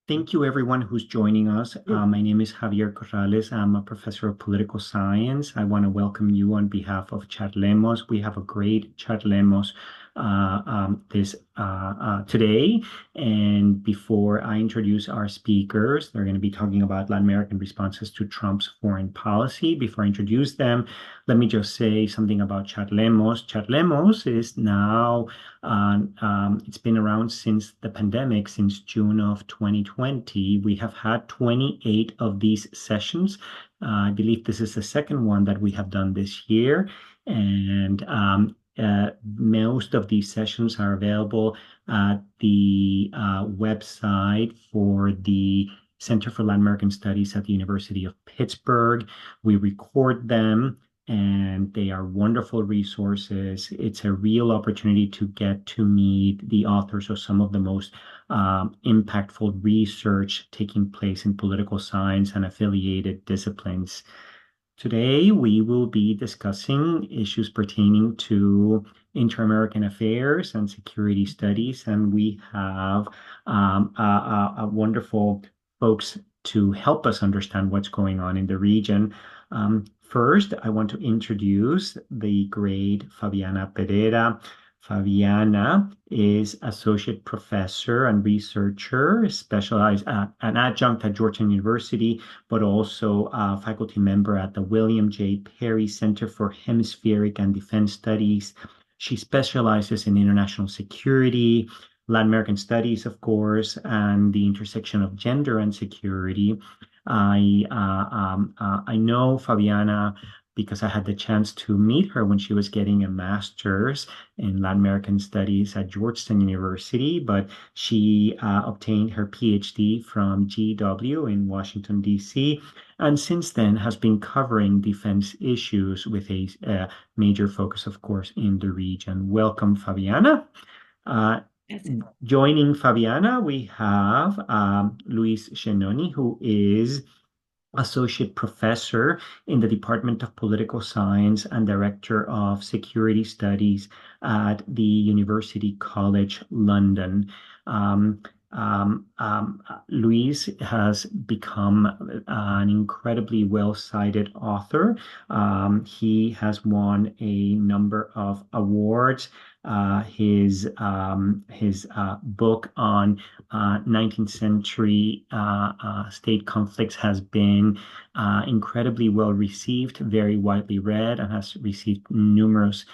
Thank you, everyone who's joining us. My name is Javier Corrales. I'm a professor of political science. I want to welcome you on behalf of Charlemos. We have a great Charlemos this today. And before I introduce our speakers, they're going to be talking about Latin American responses to Trump's foreign policy. Before I introduce them, let me just say something about Charlemos. Charlemos is now it's been around since the pandemic, since June of 2020. We have had 28 of these sessions. I believe this is the second one that we have done this year. And most of these sessions are available at the website for the Center for Latin American Studies at the University of Pittsburgh. We record them and they are wonderful resources. It's a real opportunity to get to meet the authors of some of the most impactful research taking place in political science and affiliated disciplines. Today, we will be discussing issues pertaining to inter-American affairs and security studies, and we have a wonderful folks to help us understand what's going on in the region. First, I want to introduce the great Fabiana Perera. Fabiana is associate professor and researcher, specialized an adjunct at Georgetown University, but also a faculty member at the William J. Perry Center for Hemispheric and Defense Studies. She specializes in international security, Latin American studies, of course, and the intersection of gender and security. I know Fabiana because I had the chance to meet her when she was getting a master's in Latin American Studies at Georgetown University, but she obtained her PhD from GW in Washington, D.C., and since then has been covering defense issues with a major focus, of course, in the region. Welcome, Fabiana. Joining Fabiana, we have Luis Schenoni, who is associate professor in the Department of Political Science and director of security studies at the University College London. Luis has become an incredibly well-cited author. He has won a number of awards. His book on 19th century state conflicts has been incredibly well received, very widely read, and has received numerous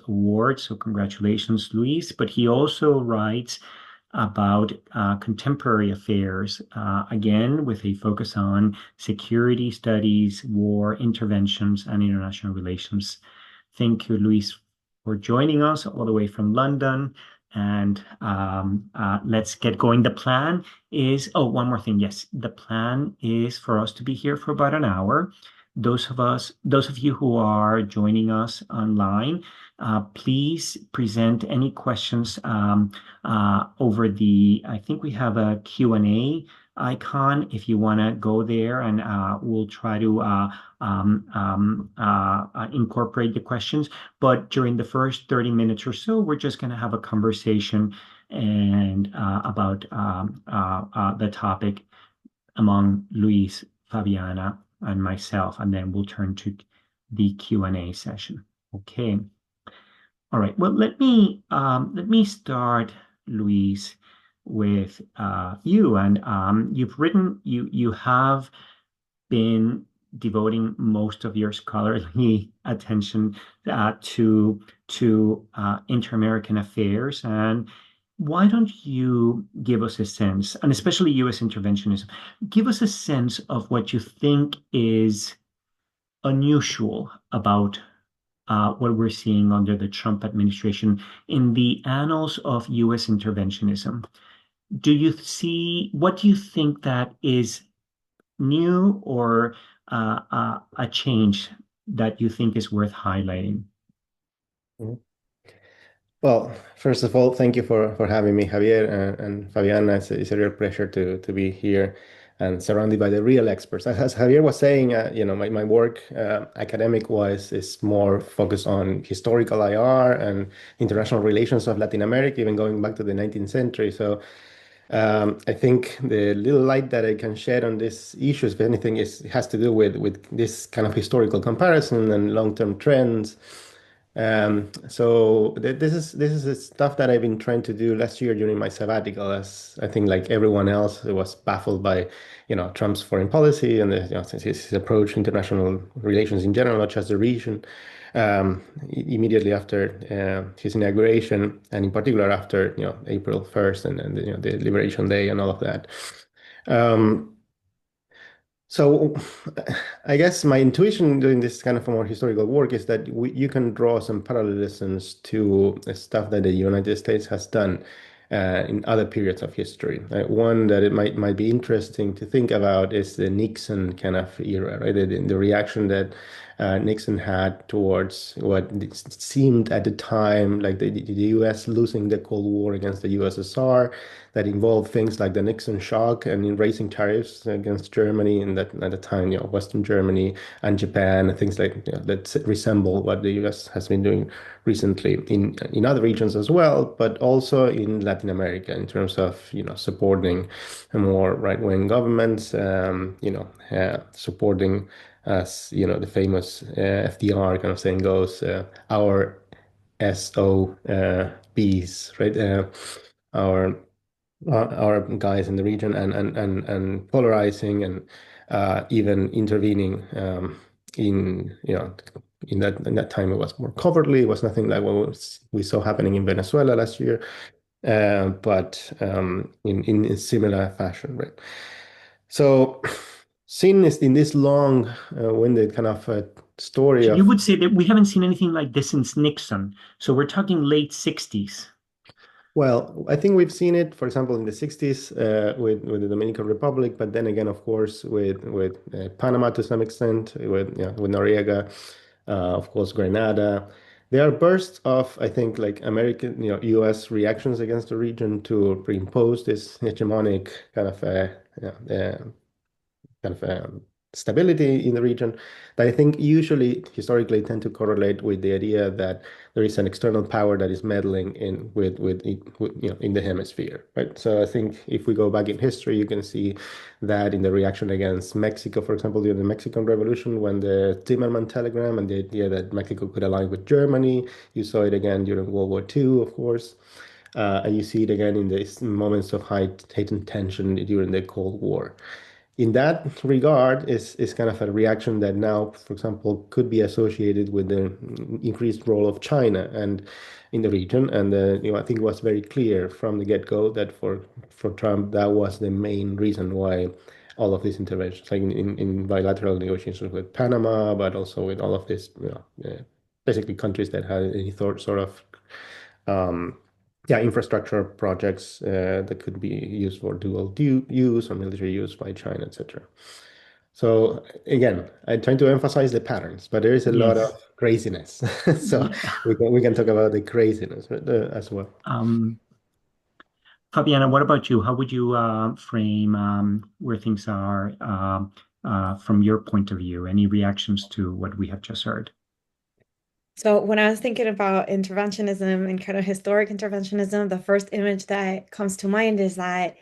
awards. So congratulations, Luis. But he also writes about contemporary affairs, again, with a focus on security studies, war interventions, and international relations. Thank you, Luis, for joining us all the way from London. And let's get going. The plan is, oh, one more thing. Yes, the plan is for us to be here for about an hour. Those of you who are joining us online, please present any questions over I think we have a Q&A icon if you want to go there, and we'll try to incorporate the questions. But during the first 30 minutes or so, we're just going to have a conversation and about the topic among Luis, Fabiana, and myself, and then we'll turn to the Q&A session. Okay. All right. Well, let me start, Luis, with you. And you have been devoting most of your scholarly attention to inter-American affairs. And why don't you give us a sense, and especially U.S. interventionism, give us a sense of what you think is unusual about what we're seeing under the Trump administration in the annals of U.S. interventionism. What do you think that is new or a change that you think is worth highlighting? Mhm. Well, first of all, thank you for having me, Javier and Fabiana. It's a real pleasure to be here and surrounded by the real experts. As Javier was saying, my work academic-wise is more focused on historical IR and international relations of Latin America, even going back to the 19th century. So I think the little light that I can shed on these issues, if anything, is has to do with this kind of historical comparison and long-term trends. So this is the stuff that I've been trying to do last year during my sabbatical, as I think like everyone else was baffled by, Trump's foreign policy and his approach to international relations in general, not just the region. Immediately after his inauguration, and in particular after April 1st and the Liberation Day and all of that. Um, so I guess my intuition doing this kind of more historical work is that you can draw some parallelisms to stuff that the United States has done in other periods of history. One that it might be interesting to think about is the Nixon kind of era, right? The reaction that Nixon had towards what seemed at the time like the U.S. losing the Cold War against the USSR, that involved things like the Nixon shock and in raising tariffs against Germany, and that at the time, Western Germany and Japan, things like that resemble what the U.S. has been doing recently in other regions as well, but also in Latin America in terms of supporting more right-wing governments, supporting as the famous FDR kind of saying goes, our SOBs, right? Our our guys in the region and polarizing and even intervening in that time. It was more covertly. It was nothing like what we saw happening in Venezuela last year, but in a similar fashion, right? So, seen this in this long, winded kind of story So you of. would say that we haven't seen anything like this since Nixon. So we're talking late 60s. Well, I think we've seen it, for example, in the 60s with the Dominican Republic, but then again, of course, with Panama to some extent, with Noriega, of course, Grenada. There are bursts of, I think, like American, U.S. reactions against the region to reimpose this hegemonic kind of stability in the region that I think usually historically tend to correlate with the idea that there is an external power that is meddling in in the hemisphere, right? So I think if we go back in history, you can see that in the reaction against Mexico, for example, during the Mexican Revolution, when the Timerman telegram and the idea that Mexico could align with Germany, you saw it again during World War II, of course. And you see it again in these moments of heightened tension during the Cold War. In that regard, is kind of a reaction that now, for example, could be associated with the increased role of China and in the region. And I think it was very clear from the get-go that for Trump, that was the main reason why all of these interventions, like in bilateral negotiations with Panama, but also with all of these, basically countries that had any sort of um, infrastructure projects that could be used for dual use or military use by China, etc. So again, I'm trying to emphasize the patterns, but there is a lot of Yes. craziness. So Yeah. we can talk about the craziness as well. Um, Fabiana, what about you? How would you frame where things are from your point of view? Any reactions to what we have just heard? So when I was thinking about interventionism and kind of historic interventionism, the first image that comes to mind is that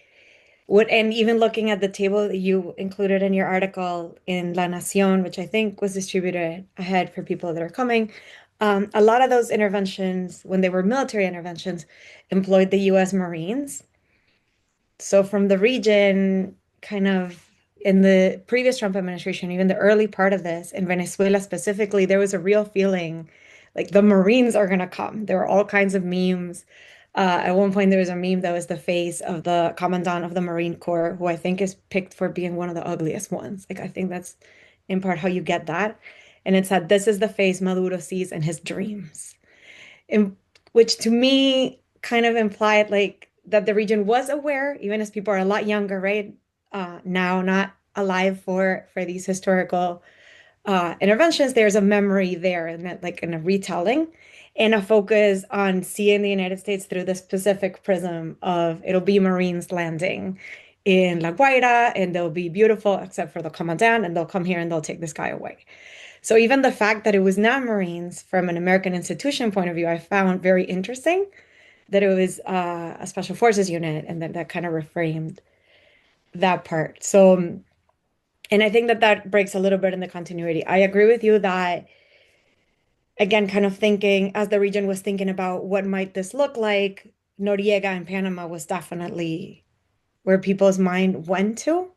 and even looking at the table that you included in your article in La Nación, which I think was distributed ahead for people that are coming, a lot of those interventions, when they were military interventions, employed the U.S. Marines. So from the region, kind of in the previous Trump administration, even the early part of this, in Venezuela specifically, there was a real feeling like the Marines are going to come. There were all kinds of memes. At one point, there was a meme that was the face of the commandant of the Marine Corps, who I think is picked for being one of the ugliest ones. Like, I think that's in part how you get that. And it said, "This is the face Maduro sees in his dreams." In, which to me kind of implied like that the region was aware, even as people are a lot younger, right? Now not alive for these historical interventions. There's a memory there and that like in a retelling and a focus on seeing the United States through the specific prism of it'll be Marines landing in La Guaira and they'll be beautiful except for the commandant and they'll come here and they'll take this guy away. So even the fact that it was not Marines from an American institution point of view, I found very interesting that it was a special forces unit, and that kind of reframed that part. So, and I think that that breaks a little bit in the continuity. I agree with you that, again, kind of thinking as the region was thinking about what might this look like, Noriega in Panama was definitely where people's mind went to.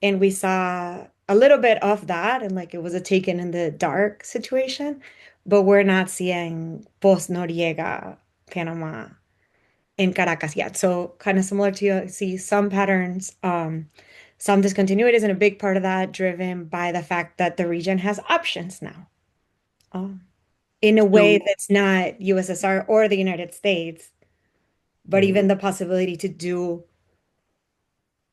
And we saw a little bit of that, and like it was a taken in the dark situation, but we're not seeing post Noriega Panama in Caracas yet. So kind of similar to you, see some patterns, some discontinuities, and a big part of that driven by the fact that the region has options now, um, in a way So, that's not USSR or the United States, but even the possibility to do,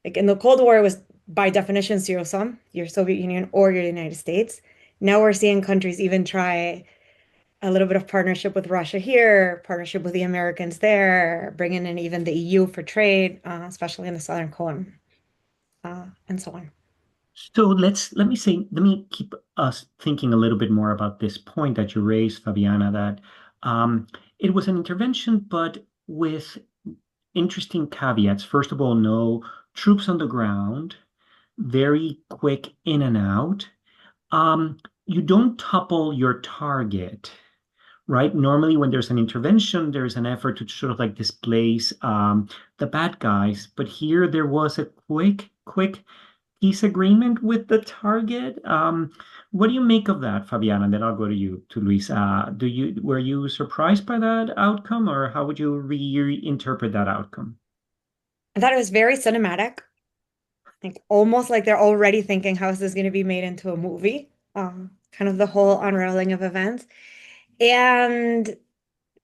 like in the Cold War, it was by definition zero sum, your Soviet Union or your United States. Now we're seeing countries even try a little bit of partnership with Russia here, partnership with the Americans there, bringing in even the EU for trade, especially in the Southern Cone, and so on. so let me keep us thinking a little bit more about this point that you raised, Fabiana, that it was an intervention, but with interesting caveats. First of all, no troops on the ground, very quick in and out. You don't topple your target, right? Normally, when there's an intervention, there's an effort to sort of like displace the bad guys. But here there was a quick peace agreement with the target. What do you make of that, Fabiana? And then I'll go to you, to Luis. Were you surprised by that outcome, or how would you reinterpret that outcome? I thought it was very cinematic, like almost like they're already thinking, how is this going to be made into a movie? Kind of the whole unraveling of events. And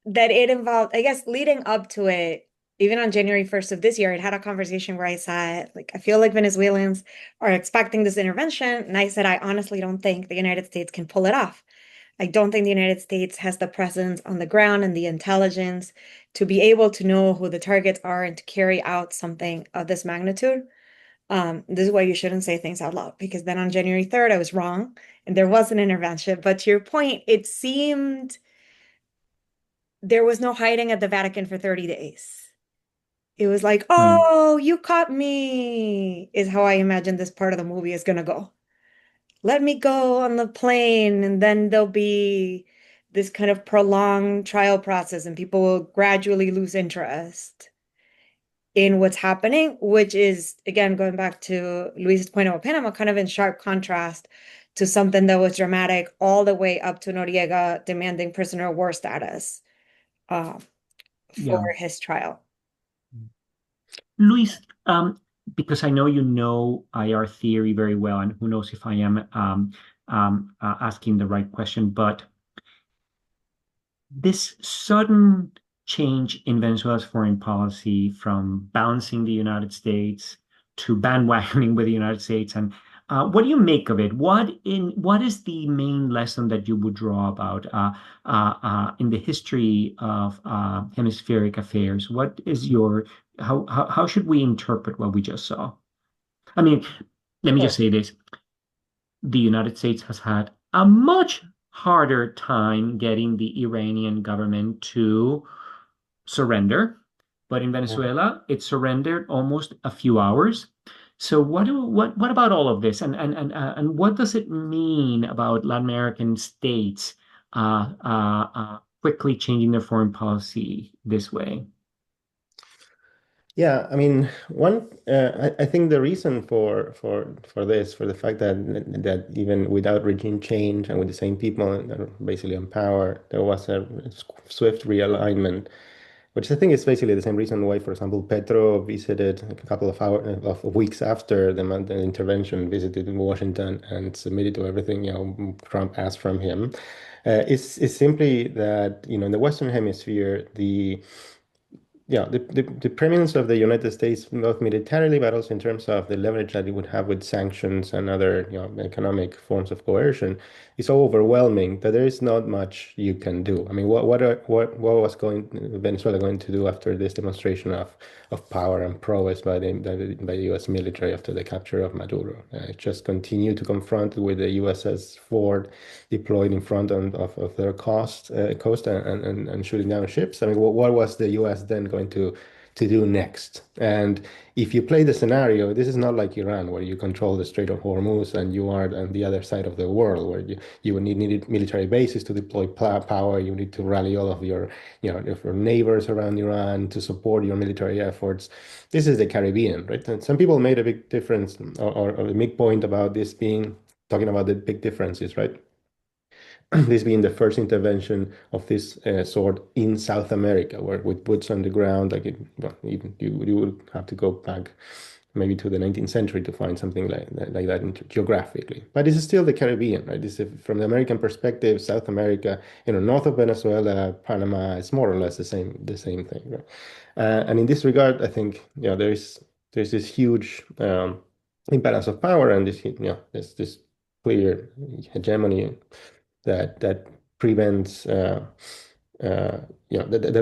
that it involved, I guess, leading up to it, even on January 1st of this year, it had a conversation where I said, like, I feel like Venezuelans are expecting this intervention. And I said, I honestly don't think the United States can pull it off. I don't think the United States has the presence on the ground and the intelligence to be able to know who the targets are and to carry out something of this magnitude. This is why you shouldn't say things out loud, because then on January 3rd, I was wrong and there was an intervention. But to your point, it seemed there was no hiding at the Vatican for 30 days. It was like, Right. oh, you caught me, is how I imagine this part of the movie is going to go. Let me go on the plane, and then there'll be this kind of prolonged trial process, and people will gradually lose interest in what's happening, which is, again, going back to Luis's point about Panama, kind of in sharp contrast to something that was dramatic all the way up to Noriega demanding prisoner of war status uh, for Yeah. his trial. Luis, because I know you know IR theory very well, and who knows if I am asking the right question, but this sudden change in Venezuela's foreign policy from balancing the United States to bandwagoning with the United States, and what do you make of it? What is the main lesson that you would draw about in the history of hemispheric affairs? What is your how should we interpret what we just saw? I mean, let me just Well, say this. The United States has had a much harder time getting the Iranian government to surrender. But in Venezuela, it surrendered almost a few hours. So what about all of this, and what does it mean about Latin American states quickly changing their foreign policy this way? yeah, I mean, I think the reason for this, for the fact that even without regime change and with the same people that are basically in power, there was a swift realignment, which I think is basically the same reason why, for example, Petro visited a couple of of weeks after the intervention, visited Washington and submitted to everything, Trump asked from him. It's simply that, in the Western Hemisphere, yeah, the preeminence of the United States, both militarily, but also in terms of the leverage that it would have with sanctions and other, economic forms of coercion, is so overwhelming that there is not much you can do. I mean, what was Venezuela going to do after this demonstration of power and prowess by the U.S. military after the capture of Maduro? Just continue to confront with the USS Ford deployed in front of their coast and shooting down ships. I mean, what was the U.S. then going to do next? And if you play the scenario, this is not like Iran, where you control the Strait of Hormuz and you are on the other side of the world, where you would need military bases to deploy power. You need to rally all of your neighbors around Iran to support your military efforts. This is the Caribbean, right? And some people made a big difference or a big point about this being talking about the big differences, right? This being the first intervention of this sort in South America, where with boots on the ground, even you would have to go back maybe to the 19th century to find something like that geographically. But this is still the Caribbean, right? This is, from the American perspective, South America, north of Venezuela, Panama, is more or less the same thing, right? And in this regard, I think there's this huge imbalance of power and there's this clear hegemony that prevents that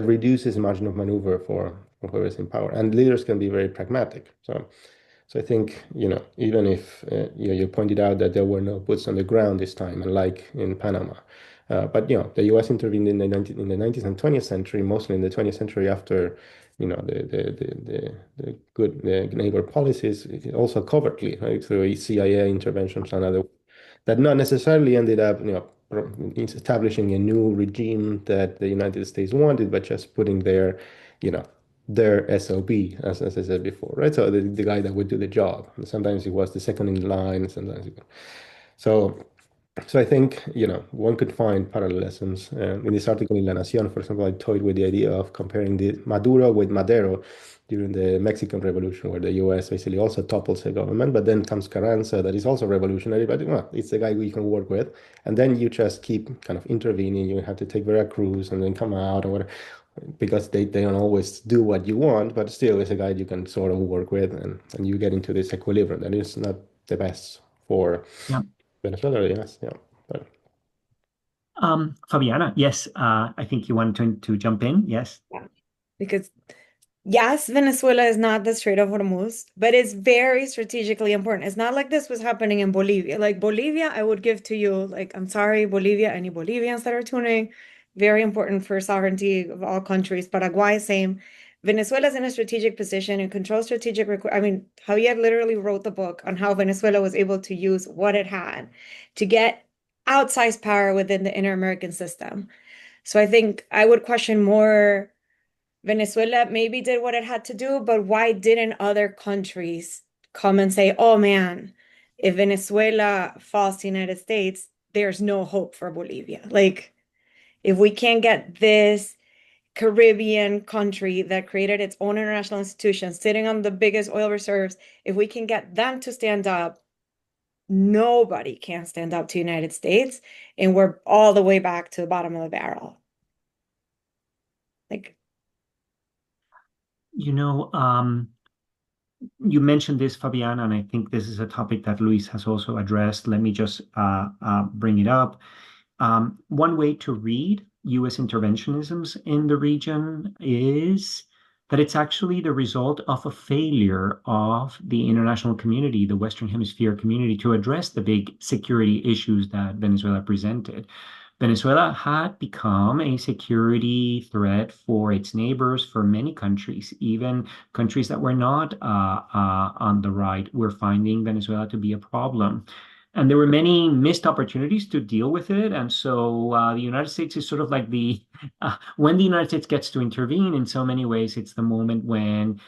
reduces margin of maneuver for whoever's in power, and leaders can be very pragmatic. So I think even if you pointed out that there were no boots on the ground this time, unlike in Panama, but the U.S. intervened in the 19th and 20th century, mostly in the 20th century after the good neighbor policies, also covertly, right, through CIA interventions and other that not necessarily ended up, establishing a new regime that the United States wanted, but just putting their SOB, as I said before, right? So the guy that would do the job. Sometimes he was the second in line, so I think, one could find parallelisms. In this article in La Nación, for example, I toyed with the idea of comparing the Maduro with Madero during the Mexican Revolution, where the U.S. basically also topples the government, but then comes Carranza, that is also revolutionary, but it's the guy we can work with. And then you just keep kind of intervening. You have to take Veracruz and then come out or whatever, because they don't always do what you want, but still it's a guy you can sort of work with, and you get into this equilibrium that is not the best for Yeah. Venezuela, yes, yeah. But Fabiana, yes, I think you wanted to jump in. Yes. Yeah. Because yes, Venezuela is not the Strait of Hormuz, but it's very strategically important. It's not like this was happening in Bolivia. Like Bolivia, I would give to you, like, I'm sorry, Bolivia, any Bolivians that are tuning, very important for sovereignty of all countries. Paraguay, same. Venezuela's in a strategic position and controls strategic. I mean, Javier literally wrote the book on how Venezuela was able to use what it had to get outsized power within the inter-American system. So I think I would question more. Venezuela maybe did what it had to do, but why didn't other countries come and say, oh man, if Venezuela falls to the United States, there's no hope for Bolivia. Like, if we can't get this Caribbean country that created its own international institutions, sitting on the biggest oil reserves, if we can get them to stand up, nobody can stand up to the United States, and we're all the way back to the bottom of the barrel. Like, you mentioned this, Fabiana, and I think this is a topic that Luis has also addressed. Let me just bring it up. One way to read U.S. interventionisms in the region is that it's actually the result of a failure of the international community, the Western Hemisphere community, to address the big security issues that Venezuela presented. Venezuela had become a security threat for its neighbors, for many countries, even countries that were not on the right were finding Venezuela to be a problem. And there were many missed opportunities to deal with it. And so the United States is sort of like when the United States gets to intervene in so many ways, it's the moment when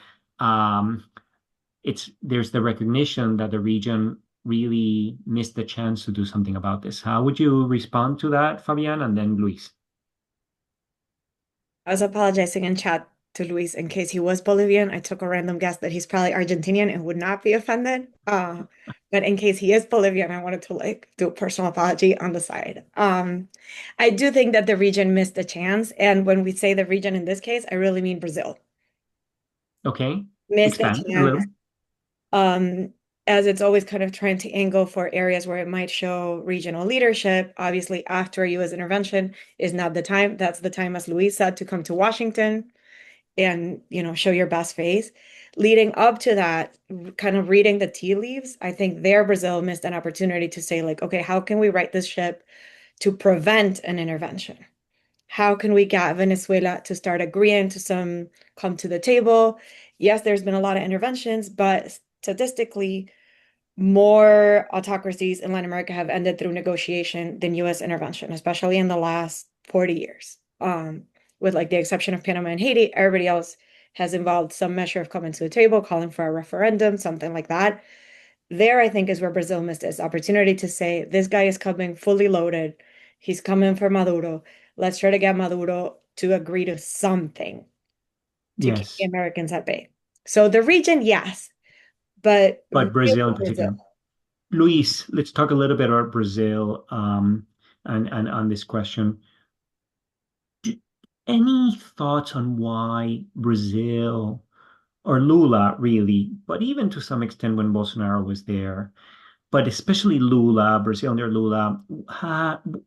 there's the recognition that the region really missed the chance to do something about this. How would you respond to that, Fabian, and then Luis? I was apologizing in chat to Luis in case he was Bolivian. I took a random guess that he's probably Argentinian and would not be offended. But in case he is Bolivian, I wanted to do a personal apology on the side. I do think that the region missed a chance. And when we say the region in this case, I really mean Brazil. Okay. Missed a Expand a chance. little. As it's always kind of trying to angle for areas where it might show regional leadership. Obviously, after a U.S. intervention is not the time. That's the time, as Luis said, to come to Washington and, show your best face. Leading up to that, kind of reading the tea leaves, I think there Brazil missed an opportunity to say, like, okay, how can we right this ship to prevent an intervention? How can we get Venezuela to start agreeing to come to the table? Yes, there's been a lot of interventions, but statistically, more autocracies in Latin America have ended through negotiation than US intervention, especially in the last 40 years. With like the exception of Panama and Haiti, everybody else has involved some measure of coming to the table, calling for a referendum, something like that. There, I think, is where Brazil missed its opportunity to say, this guy is coming fully loaded. He's coming for Maduro. Let's try to get Maduro to agree to something to keep the Yes. Americans at bay. So the region, yes, but But Brazil in Brazil. particular. Luis, let's talk a little bit about Brazil and on this question. Any thoughts on why Brazil or Lula really, but even to some extent when Bolsonaro was there, but especially Lula, Brazil under Lula,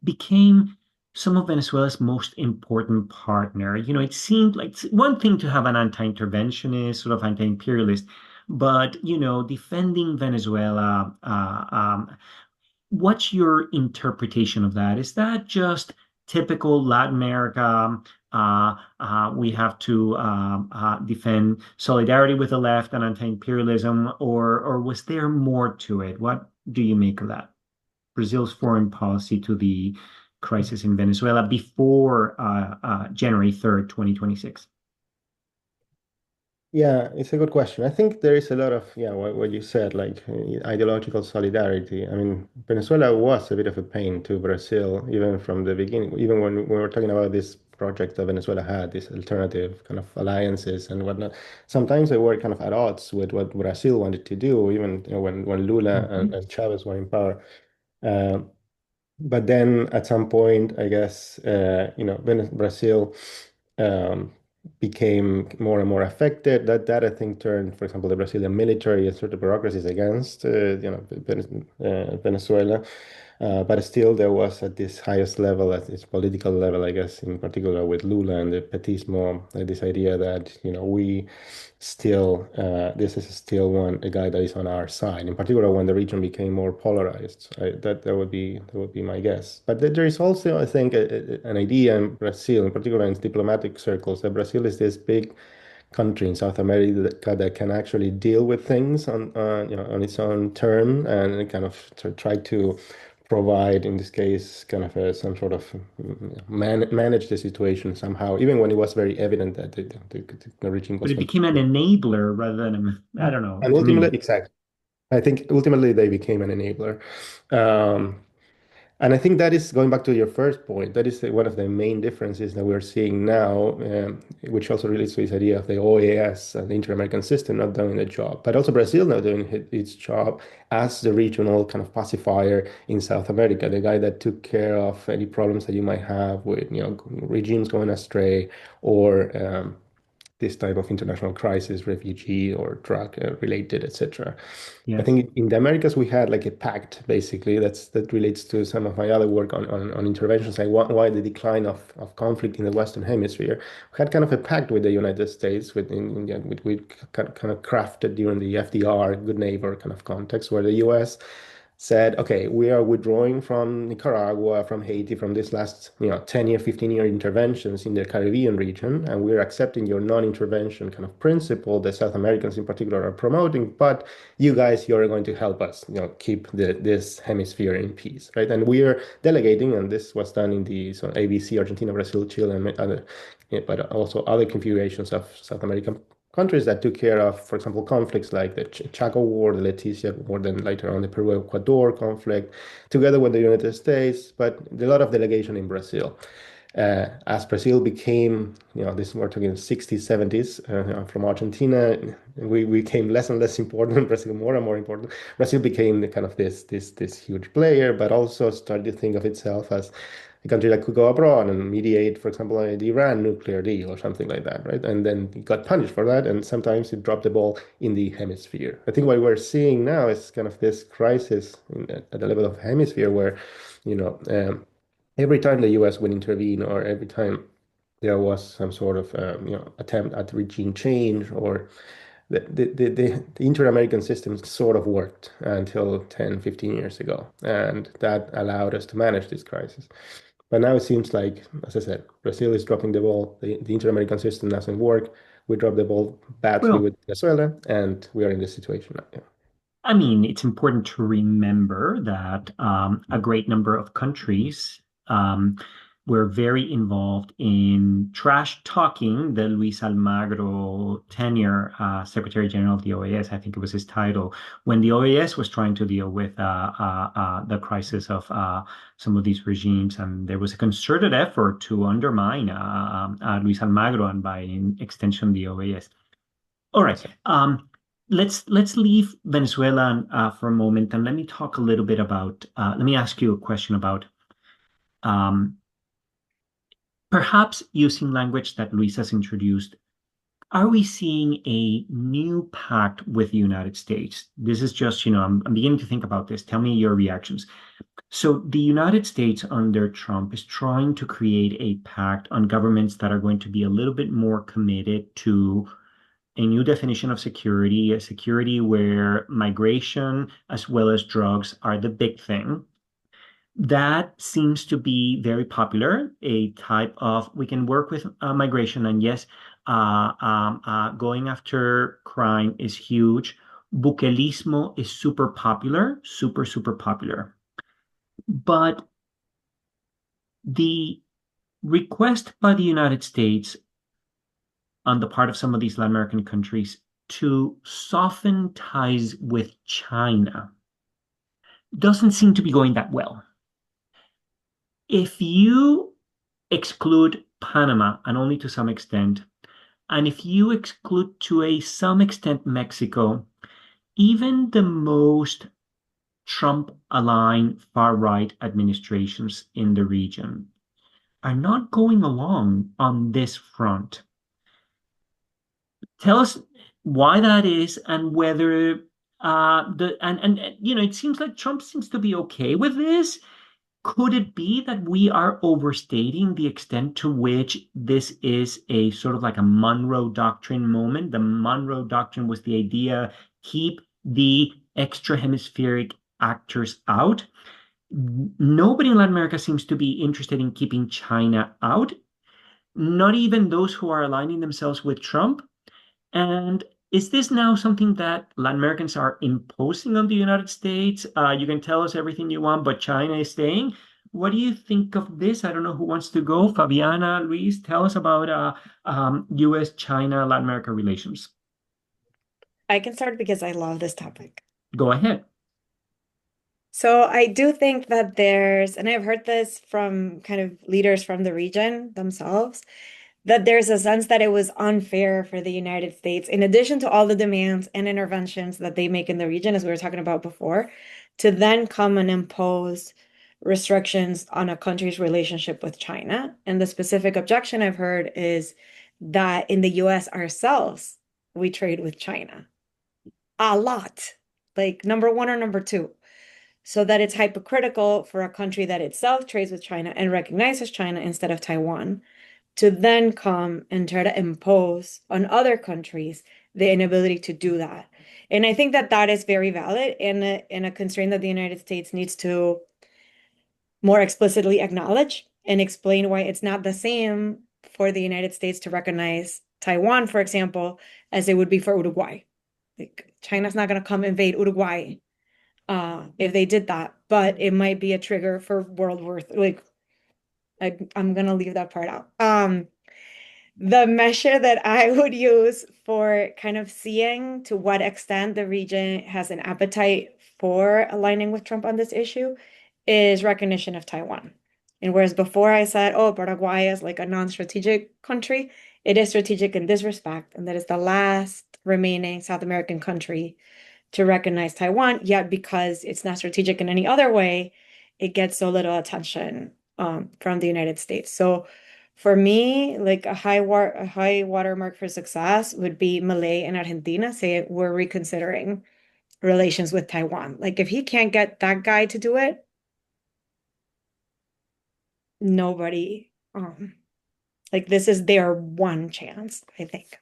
became some of Venezuela's most important partner. It seemed like it's one thing to have an anti-interventionist, sort of anti-imperialist, but defending Venezuela. What's your interpretation of that? Is that just typical Latin America? We have to defend solidarity with the left and anti-imperialism, or was there more to it? What do you make of that? Brazil's foreign policy to the crisis in Venezuela before January 3rd, 2026. Yeah, it's a good question. I think there is a lot of, yeah, what you said, like ideological solidarity. I mean, Venezuela was a bit of a pain to Brazil, even from the beginning, even when we were talking about this project that Venezuela had, these alternative kind of alliances and whatnot. Sometimes they were kind of at odds with what Brazil wanted to do, even when Lula Mhm. and Chavez were in power. Uh, but then at some point, I guess, Brazil um, became more and more affected. That I think turned, for example, the Brazilian military and certain bureaucracies against, Venezuela. But still, there was at this highest level, at this political level, I guess, in particular with Lula and the Petismo, this idea that we still, this is still a guy that is on our side. In particular, when the region became more polarized, that would be my guess. But there is also, I think, an idea in Brazil, in particular in diplomatic circles, that Brazil is this big country in South America that can actually deal with things on its own term and kind of try to provide, in this case, kind of some sort of manage the situation somehow, even when it was very evident that the regime But was it going to became an fail. enabler rather than I don't know, And to ultimately, me. exactly, I think ultimately they became an enabler. Um, and I think that is going back to your first point. That is one of the main differences that we're seeing now, which also relates to this idea of the OAS and the Inter-American system not doing the job, but also Brazil not doing its job as the regional kind of pacifier in South America, the guy that took care of any problems that you might have with regimes going astray or this type of international crisis, refugee or drug related, etc. I Yes. think in the Americas we had like a pact basically that relates to some of my other work on interventions, like why the decline of conflict in the Western Hemisphere. We had kind of a pact with the United States, we kind of crafted during the FDR, good neighbor kind of context, where the US said, okay, we are withdrawing from Nicaragua, from Haiti, from this last 10-year, 15-year interventions in the Caribbean region, and we're accepting your non-intervention kind of principle that South Americans in particular are promoting, but you guys, you're going to help us keep this hemisphere in peace, right? And we're delegating, and this was done in the ABC, Argentina, Brazil, Chile, and other, but also other configurations of South American countries that took care of, for example, conflicts like the Chaco War, the Leticia War, then later on the Peru-Ecuador conflict, together with the United States, but a lot of delegation in Brazil. As Brazil became, this we're talking 60s, 70s, from Argentina, we became less and less important, Brazil more and more important. Brazil became the kind of this huge player, but also started to think of itself as a country that could go abroad and mediate, for example, the Iran nuclear deal or something like that, right? And then it got punished for that, and sometimes it dropped the ball in the hemisphere. I think what we're seeing now is kind of this crisis at the level of hemisphere where, you know, every time the US would intervene or every time there was some sort of attempt at regime change or the inter-American system sort of worked until 10, 15 years ago, and that allowed us to manage this crisis. But now it seems like, as I said, Brazil is dropping the ball. The inter-American system doesn't work. We dropped the ball badly Well, with Venezuela, and we are in this situation now. Yeah. I mean, it's important to remember that a great number of countries were very involved in trash talking the Luis Almagro tenure, Secretary General of the OAS. I think it was his title, when the OAS was trying to deal with the crisis of some of these regimes, and there was a concerted effort to undermine Luis Almagro and, by extension, the OAS. All right. Let's leave Venezuela for a moment, and let me talk a little bit about. Let me ask you a question about perhaps using language that Luis has introduced. Are we seeing a new pact with the United States? This is just, I'm beginning to think about this. Tell me your reactions. So the United States under Trump is trying to create a pact on governments that are going to be a little bit more committed to a new definition of security, a security where migration as well as drugs are the big thing. That seems to be very popular, a type of, we can work with migration, and yes, going after crime is huge. Bukelismo is super popular, super, super popular. But the request by the United States on the part of some of these Latin American countries to soften ties with China doesn't seem to be going that well. If you exclude Panama, and only to some extent, and if you exclude to some extent Mexico, even the most Trump-aligned far-right administrations in the region are not going along on this front. Tell us why that is, and whether it seems like Trump seems to be okay with this. Could it be that we are overstating the extent to which this is a sort of like a Monroe Doctrine moment? The Monroe Doctrine was the idea, keep the extra hemispheric actors out. Nobody in Latin America seems to be interested in keeping China out, not even those who are aligning themselves with Trump. And is this now something that Latin Americans are imposing on the United States? You can tell us everything you want, but China is staying. What do you think of this? I don't know who wants to go. Fabiana, Luis, tell us about U.S.-China Latin America relations. I can start because I love this topic. Go ahead. So I do think that and I've heard this from kind of leaders from the region themselves, that there's a sense that it was unfair for the United States, in addition to all the demands and interventions that they make in the region, as we were talking about before, to then come and impose restrictions on a country's relationship with China. And the specific objection I've heard is that in the US ourselves, we trade with China a lot, like number one or number two. So that it's hypocritical for a country that itself trades with China and recognizes China instead of Taiwan to then come and try to impose on other countries the inability to do that. And I think that that is very valid and a constraint that the United States needs to more explicitly acknowledge and explain why it's not the same for the United States to recognize Taiwan, for example, as it would be for Uruguay. Like, China's not going to come invade Uruguay if they did that, but it might be a trigger for World War III. I'm going to leave that part out. The measure that I would use for kind of seeing to what extent the region has an appetite for aligning with Trump on this issue is recognition of Taiwan. And whereas before I said, oh, Paraguay is like a non-strategic country, it is strategic in this respect, and that is the last remaining South American country to recognize Taiwan, yet because it's not strategic in any other way, it gets so little attention from the United States. So for me, like a high watermark for success would be Malay and Argentina say we're reconsidering relations with Taiwan. Like if he can't get that guy to do it, nobody like this is their one chance, I think.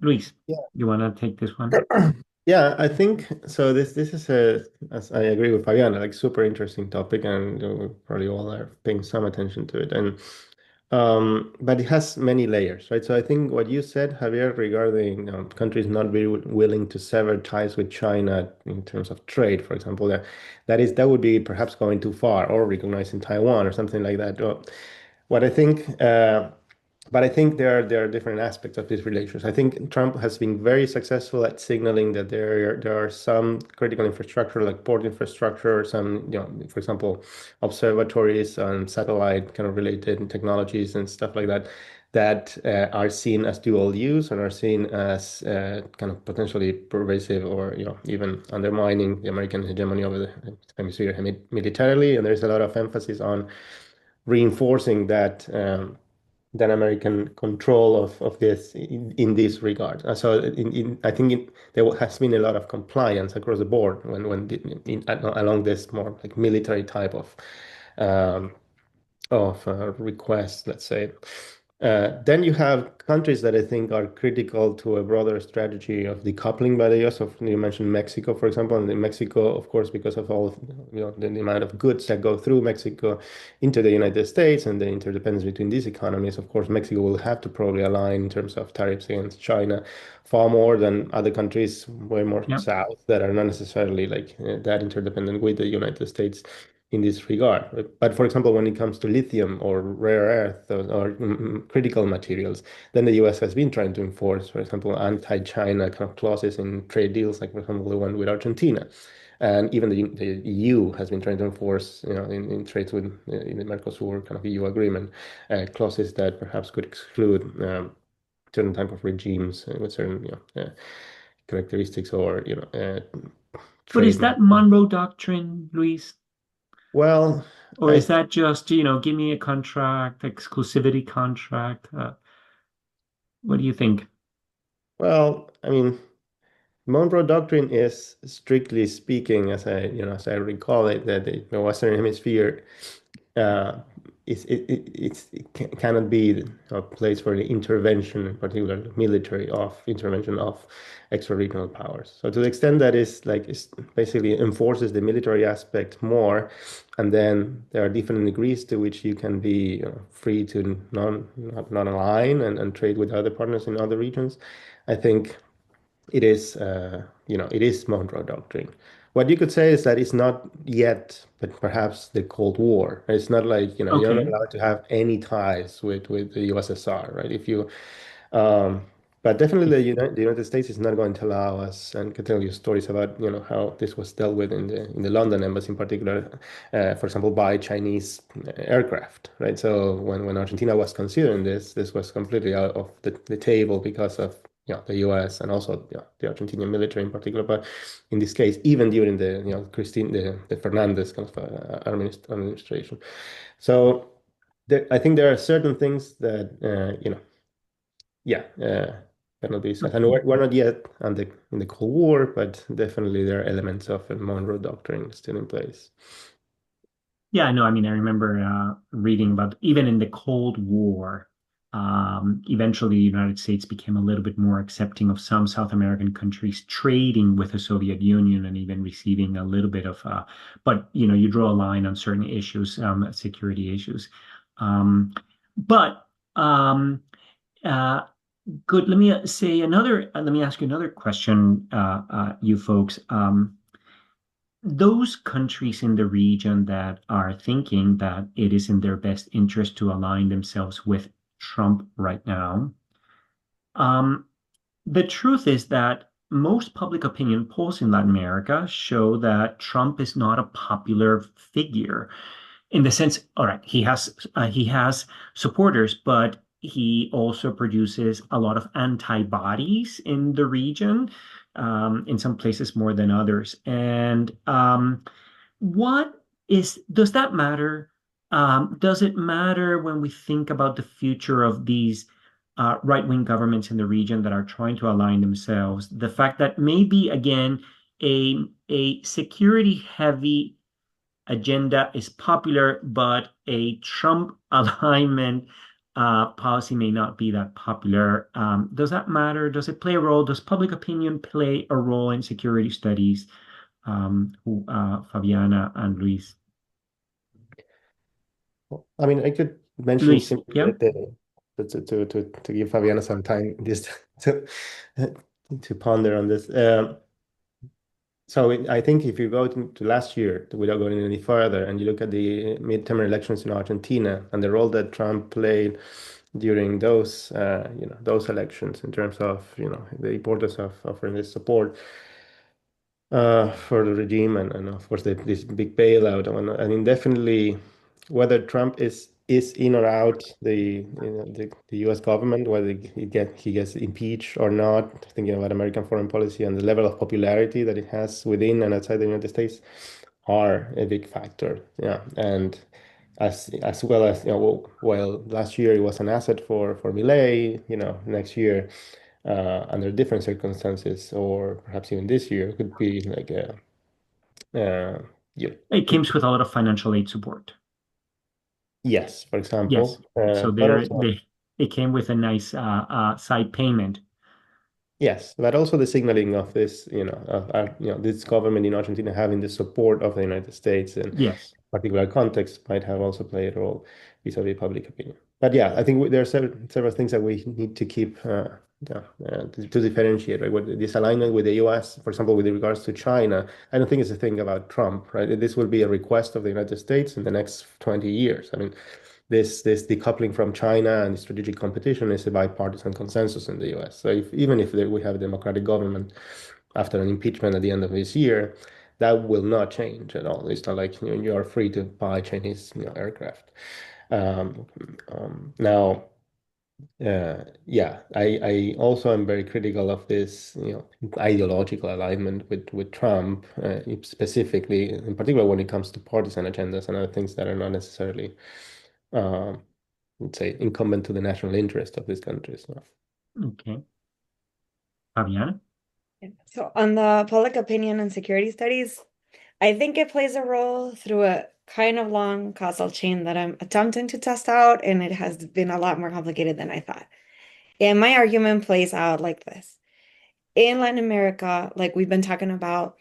Luis, Yeah. you want to take this one? Yeah, I think so. This is as I agree with Fabiana, like super interesting topic, and we probably all are paying some attention to it. And but it has many layers, right? So I think what you said, Javier, regarding countries not being willing to sever ties with China in terms of trade, for example, that would be perhaps going too far, or recognizing Taiwan or something like that. What I think. But I think there are different aspects of these relations. I think Trump has been very successful at signaling that there are some critical infrastructure like port infrastructure, some for example, observatories and satellite kind of related technologies and stuff like that that are seen as dual use and are seen as kind of potentially pervasive or even undermining the American hegemony over the hemisphere militarily. And there's a lot of emphasis on reinforcing that. Than American control of this in this regard. So I think there has been a lot of compliance across the board along this more like military type um, of requests, let's say. Then you have countries that I think are critical to a broader strategy of decoupling by the U.S. You mentioned Mexico, for example, and in Mexico, of course, because of all the amount of goods that go through Mexico into the United States and the interdependence between these economies, of course, Mexico will have to probably align in terms of tariffs against China far more than other countries way more south that are not necessarily like that interdependent with the United States in this regard. But for example, when it comes to lithium or rare earth or critical materials, then the US has been trying to enforce, for example, anti-China kind of clauses in trade deals, like for example, the one with Argentina. And even the EU has been trying to enforce, in trades with in the Mercosur kind of EU agreement, clauses that perhaps could exclude certain type of regimes with certain characteristics or But is that Monroe Doctrine, Luis? Well, or is that just, give me a contract, exclusivity contract? What do you think? Well, I mean, Monroe Doctrine is strictly speaking, as I recall it, that the Western Hemisphere it cannot be a place for the intervention, in particular military intervention of extra-regional powers. So to the extent that it's basically enforces the military aspect more, and then there are different degrees to which you can be free to not align and trade with other partners in other regions. I think it is, it is Monroe Doctrine. What you could say is that it's not yet, but perhaps the Cold War. It's not like, you're not allowed to have any ties with the USSR, right? But definitely the United States is not going to allow us, and can tell you stories about, how this was dealt with in the London embassy in particular, for example, by Chinese aircraft, right? So when Argentina was considering this was completely out of the table because of the U.S. and also the Argentinian military in particular. But in this case, even during the the Fernandez kind of administration. So I think there are certain things that cannot be discussed. And we're not yet in the Cold War, but definitely there are elements of a Monroe Doctrine still in place. Yeah, I know. I mean, I remember reading about even in the Cold War, eventually the United States became a little bit more accepting of some South American countries trading with the Soviet Union and even receiving a little bit of, but you draw a line on certain issues, security issues. But good. Let me ask you another question, you folks. Those countries in the region that are thinking that it is in their best interest to align themselves with Trump right now, the truth is that most public opinion polls in Latin America show that Trump is not a popular figure in the sense, all right, he has supporters, but he also produces a lot of antibodies in the region, in some places more than others. And what does that matter? Does it matter when we think about the future of these right-wing governments in the region that are trying to align themselves? The fact that maybe, again, a security-heavy agenda is popular, but a Trump alignment policy may not be that popular. Does that matter? Does it play a role? Does public opinion play a role in security studies? Fabiana and Luis. I mean, I could mention Luis, simply yeah? to give Fabiana some time just to ponder on this. I think if you go to last year, without going any further, and you look at the midterm elections in Argentina and the role that Trump played during those, those elections in terms of, the importance of offering this support for the regime and of course this big bailout. I mean, definitely, whether Trump is in or out the U.S. government, whether he gets impeached or not, thinking about American foreign policy and the level of popularity that it has within and outside the United States are a big factor. Yeah, and as well as well, last year it was an asset for Milei. Next year, under different circumstances, or perhaps even this year, could be like a yeah, It comes with a lot of financial aid support. yes, for Yes. example, So but also it came with a nice side payment. yes, but also the signaling of this, this government in Argentina having the support of the United States in Yes. particular context might have also played a role vis-a-vis public opinion. But yeah, I think there are several things that we need to keep to differentiate, right? What this alignment with the U.S., for example, with regards to China, I don't think it's a thing about Trump, right? This will be a request of the United States in the next 20 years. I mean, this decoupling from China and strategic competition is a bipartisan consensus in the U.S. So even if we have a democratic government after an impeachment at the end of this year, that will not change at all. It's not like you are free to buy Chinese aircraft. Now, yeah, I also am very critical of this ideological alignment with Trump, specifically, in particular when it comes to partisan agendas and other things that are not necessarily let's say, incumbent to the national interest of these countries. Okay. Fabiana? So on the public opinion and security studies, I think it plays a role through a kind of long causal chain that I'm attempting to test out, and it has been a lot more complicated than I thought. And my argument plays out like this. In Latin America, like we've been talking about,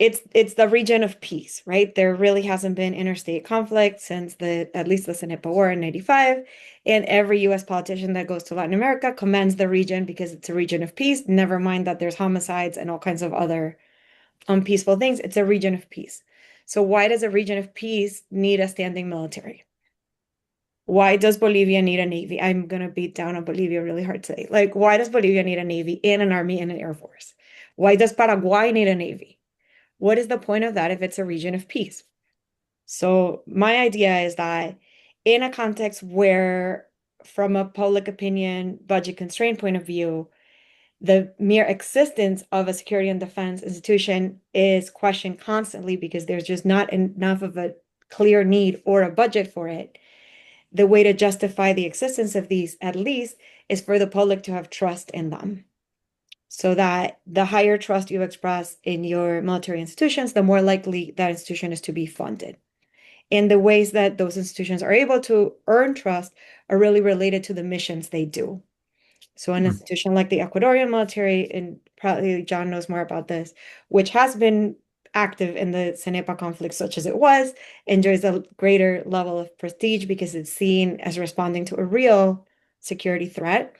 it's the region of peace, right? There really hasn't been interstate conflict since at least the Cenepa War in 95. And every US politician that goes to Latin America commends the region because it's a region of peace. Never mind that there's homicides and all kinds of other unpeaceful things. It's a region of peace. So why does a region of peace need a standing military? Why does Bolivia need a navy? I'm gonna beat down on Bolivia really hard today. Like, why does Bolivia need a navy and an army and an air force? Why does Paraguay need a navy? What is the point of that if it's a region of peace? So my idea is that in a context where, from a public opinion, budget constraint point of view, the mere existence of a security and defense institution is questioned constantly because there's just not enough of a clear need or a budget for it. The way to justify the existence of these, at least, is for the public to have trust in them. So that the higher trust you express in your military institutions, the more likely that institution is to be funded. And the ways that those institutions are able to earn trust are really related to the missions they do. So an institution like the Ecuadorian military, and probably John knows more about this, which has been active in the Cenepa conflict, such as it was, enjoys a greater level of prestige because it's seen as responding to a real security threat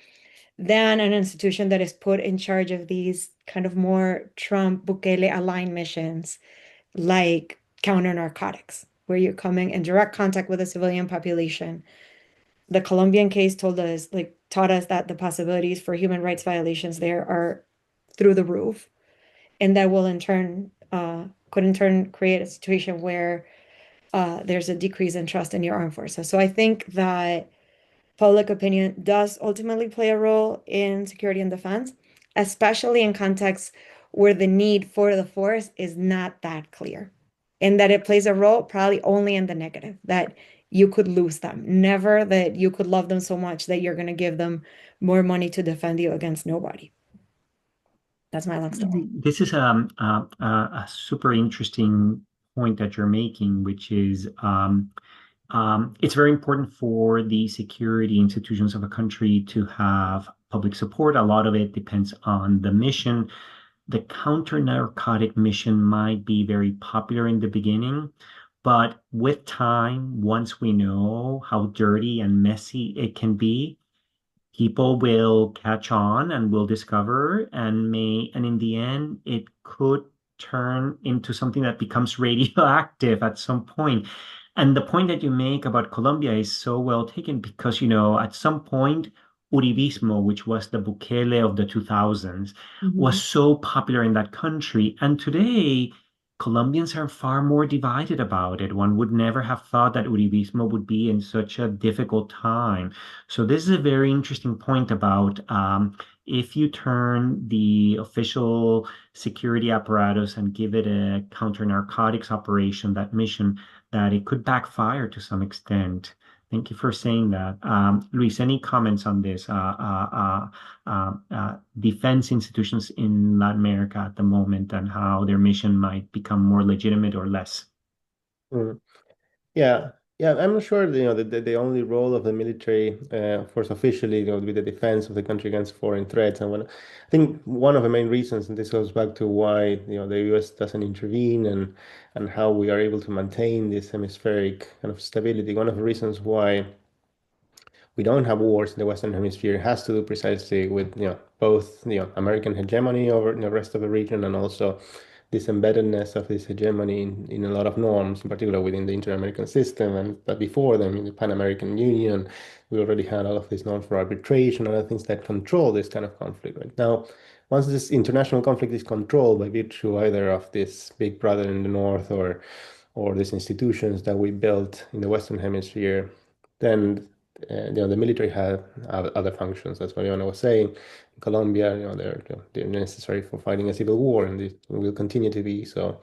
than an institution that is put in charge of these kind of more Trump Bukele aligned missions, like counter narcotics, where you're coming in direct contact with the civilian population. The Colombian case taught us that the possibilities for human rights violations there are through the roof, and that will could in turn create a situation where there's a decrease in trust in your armed forces. So I think that public opinion does ultimately play a role in security and defense, especially in contexts where the need for the force is not that clear. and that it plays a role probably only in the negative, that you could lose them, never that you could love them so much that you're going to give them more money to defend you against nobody. That's my long story. This is a super interesting point that you're making, which is it's very important for the security institutions of a country to have public support. A lot of it depends on the mission. The counter-narcotic mission might be very popular in the beginning, but with time, once we know how dirty and messy it can be, people will catch on and will discover and in the end it could turn into something that becomes radioactive at some point. And the point that you make about Colombia is so well taken because at some point Uribismo, which was the Bukele of the 2000s, was so popular in that country, and today Colombians are far more divided about it. One would never have thought that Uribismo would be in such a difficult time. So this is a very interesting point about if you turn the official security apparatus and give it a counter-narcotics operation, that mission, that it could backfire to some extent. Thank you for saying that. Luis, any comments on this? Defense institutions in Latin America at the moment and how their mission might become more legitimate or less. Mm. Yeah, yeah, I'm not sure, the only role of the military force officially, would be the defense of the country against foreign threats. And I think one of the main reasons, and this goes back to why, the US doesn't intervene and how we are able to maintain this hemispheric kind of stability. One of the reasons why we don't have wars in the Western Hemisphere has to do precisely with, both, American hegemony over the rest of the region, and also this embeddedness of this hegemony in a lot of norms, in particular within the Inter-American system. But before them, in the Pan-American Union, we already had all of these norms for arbitration and other things that control this kind of conflict. Right now, once this international conflict is controlled by virtue either of this big brother in the north or these institutions that we built in the Western Hemisphere, then the military have other functions. That's what Fabiana was saying. In Colombia, they're necessary for fighting a civil war, and they will continue to be so.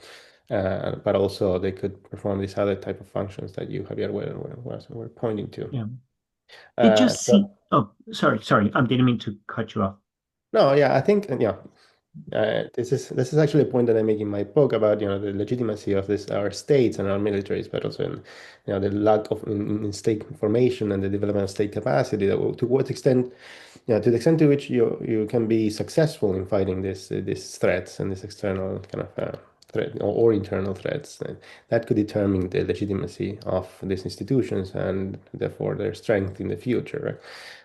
But also they could perform these other type of functions that you, Javier, were pointing to. Yeah. It just So, oh, sorry. I didn't mean to cut you off. no, yeah, I think this is actually a point that I make in my book about the legitimacy of our states and our militaries, but also in the lack of in state formation and the development of state capacity. To what extent, to the extent to which you can be successful in fighting these threats and this external kind of threat or internal threats, that could determine the legitimacy of these institutions and therefore their strength in the future, right?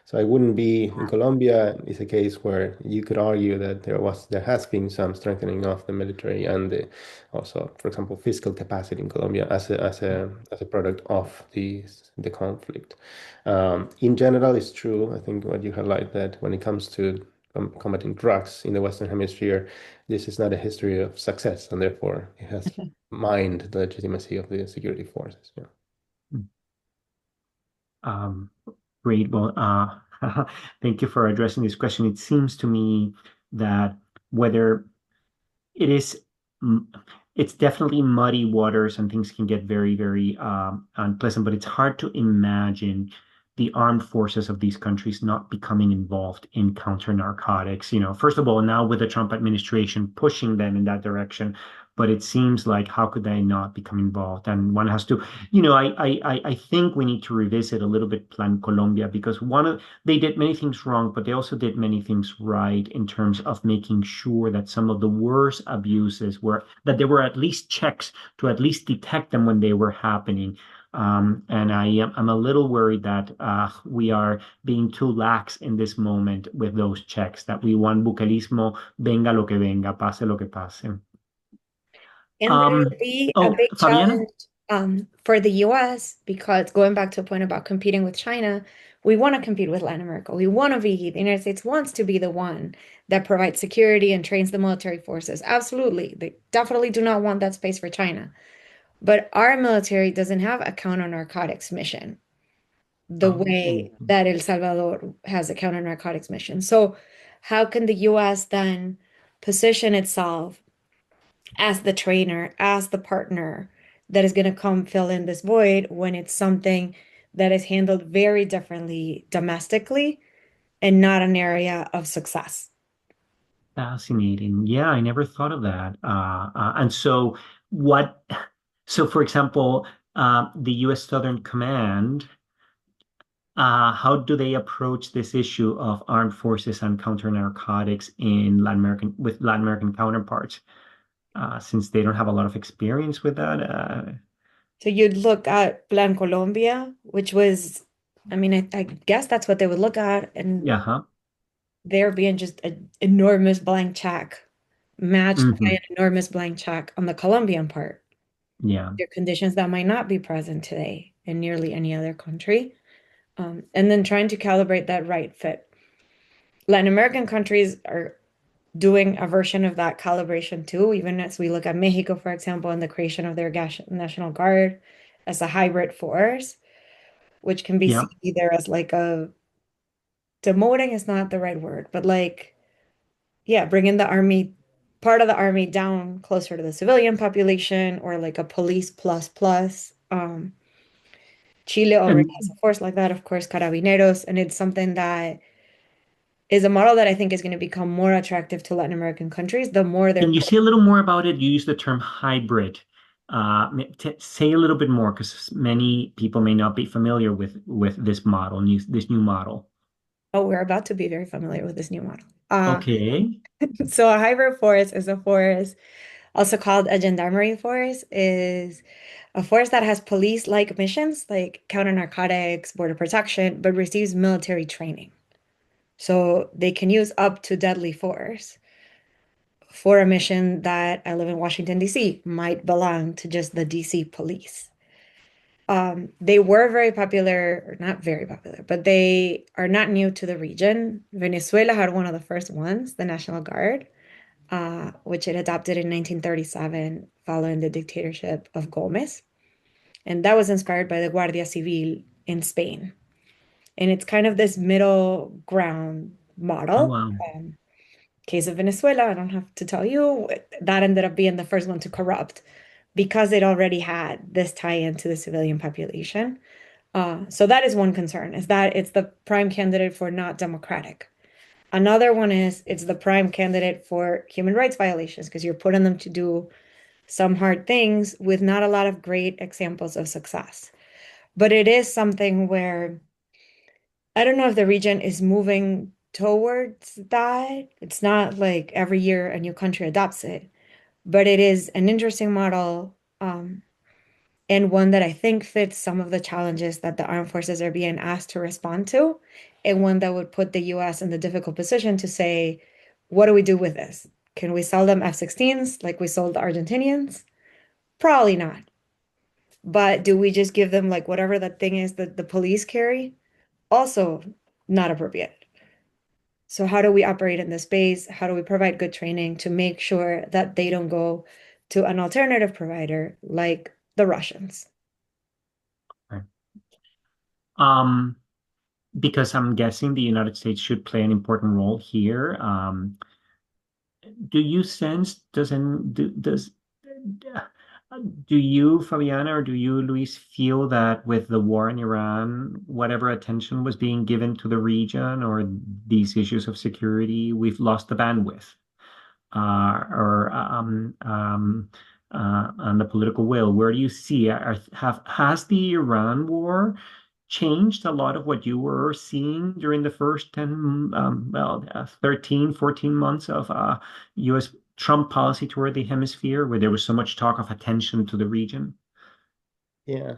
So I wouldn't be in Colombia is a case where you could argue that there has been some strengthening of the military and also, for example, fiscal capacity in Colombia as a product of the conflict. In general, it's true. I think what you highlight, that when it comes to combating drugs in the Western Hemisphere, this is not a history of success, and therefore it has mined the legitimacy of the security forces. Yeah. Great. Well, thank you for addressing this question. It seems to me that whether it is, it's definitely muddy waters and things can get very, very unpleasant, but it's hard to imagine the armed forces of these countries not becoming involved in counter narcotics. First of all, now with the Trump administration pushing them in that direction, but it seems like how could they not become involved? And one has to, I think we need to revisit a little bit Plan Colombia, because they did many things wrong, but they also did many things right in terms of making sure that some of the worst abuses that there were at least checks to at least detect them when they were happening. And I'm a little worried that we are being too lax in this moment with those checks, that we want bucalismo, venga lo que venga, pase lo que pase. And there would be a big Fabiana? challenge for the US, because going back to a point about competing with China, we want to compete with Latin America. The United States wants to be the one that provides security and trains the military forces. Absolutely. They definitely do not want that space for China. But our military doesn't have a counter-narcotics mission the way that El Salvador has a counter-narcotics mission. So how can the US then position itself as the trainer, as the partner, that is going to come fill in this void when it's something that is handled very differently domestically and not an area of success. Fascinating. Yeah, I never thought of that. And so what, so for example, the U.S. Southern Command, how do they approach this issue of armed forces and counter narcotics in Latin American with Latin American counterparts, since they don't have a lot of experience with that? So you'd look at Plan Colombia, which was, I mean, I guess that's what they would look at, and Yeah, huh? there being just an enormous blank check matched by Hmm. an enormous blank check on the Colombian part. Yeah. There are conditions that might not be present today in nearly any other country. And then trying to calibrate that right fit. Latin American countries are doing a version of that calibration too, even as we look at Mexico, for example, and the creation of their National Guard as a hybrid force, which can be Yeah. seen either as like a demoting is not the right word, but like, yeah, bringing the army, part of the army down closer to the civilian population or like a police plus plus. Chile already And has a force like that, of course, Carabineros, and it's something that is a model that I think is going to become more attractive to Latin American countries the more they're can you put. say a little more about it? You use the term hybrid. Say a little bit more because many people may not be familiar with this model, this new model. Oh, we're about to be very familiar with this new model. Okay. So a hybrid force is a force, also called a gendarmerie force, is a force that has police-like missions like counter narcotics, border protection, but receives military training. So they can use up to deadly force for a mission that I live in Washington, D.C., might belong to just the D.C. police. They were very popular, or not very popular, but they are not new to the region. Venezuela had one of the first ones, the National Guard, which it adopted in 1937 following the dictatorship of Gomez. And that was inspired by the Guardia Civil in Spain. And it's kind of this middle ground Oh, model. wow. Case of Venezuela, I don't have to tell you, that ended up being the first one to corrupt because it already had this tie-in to the civilian population. So that is one concern, is that it's the prime candidate for not democratic. Another one is it's the prime candidate for human rights violations because you're putting them to do some hard things with not a lot of great examples of success. But it is something where I don't know if the region is moving towards that. It's not like every year a new country adopts it, but it is an interesting model, and one that I think fits some of the challenges that the armed forces are being asked to respond to, and one that would put the US in the difficult position to say, what do we do with this? Can we sell them F-16s like we sold the Argentinians? Probably not. But do we just give them like whatever that thing is that the police carry? Also not appropriate. So how do we operate in this space? How do we provide good training to make sure that they don't go to an alternative provider like the Russians? Right. Um, because I'm guessing the United States should play an important role here. Do you sense doesn't do, does do you, Fabiana, or do you, Luis, feel that with the war in Iran, whatever attention was being given to the region or these issues of security, we've lost the bandwidth, or on the political will? Where do you see, has the Iran war changed a lot of what you were seeing during the first 10, 13, 14 months of US Trump policy toward the hemisphere, where there was so much talk of attention to the region? Yeah.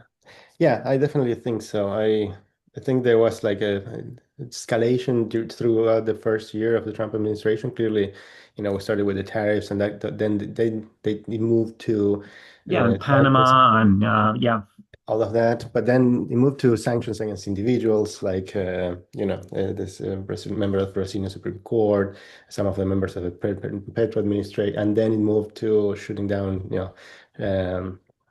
Yeah, I definitely think so. I think there was like a escalation throughout the first year of the Trump administration. Clearly, we started with the tariffs, and then they moved to Yeah, in sanctions, Panama and yeah, all of that. But then it moved to sanctions against individuals, like this member of the Brazilian Supreme Court, some of the members of the Petro administration, and then it moved to shooting down,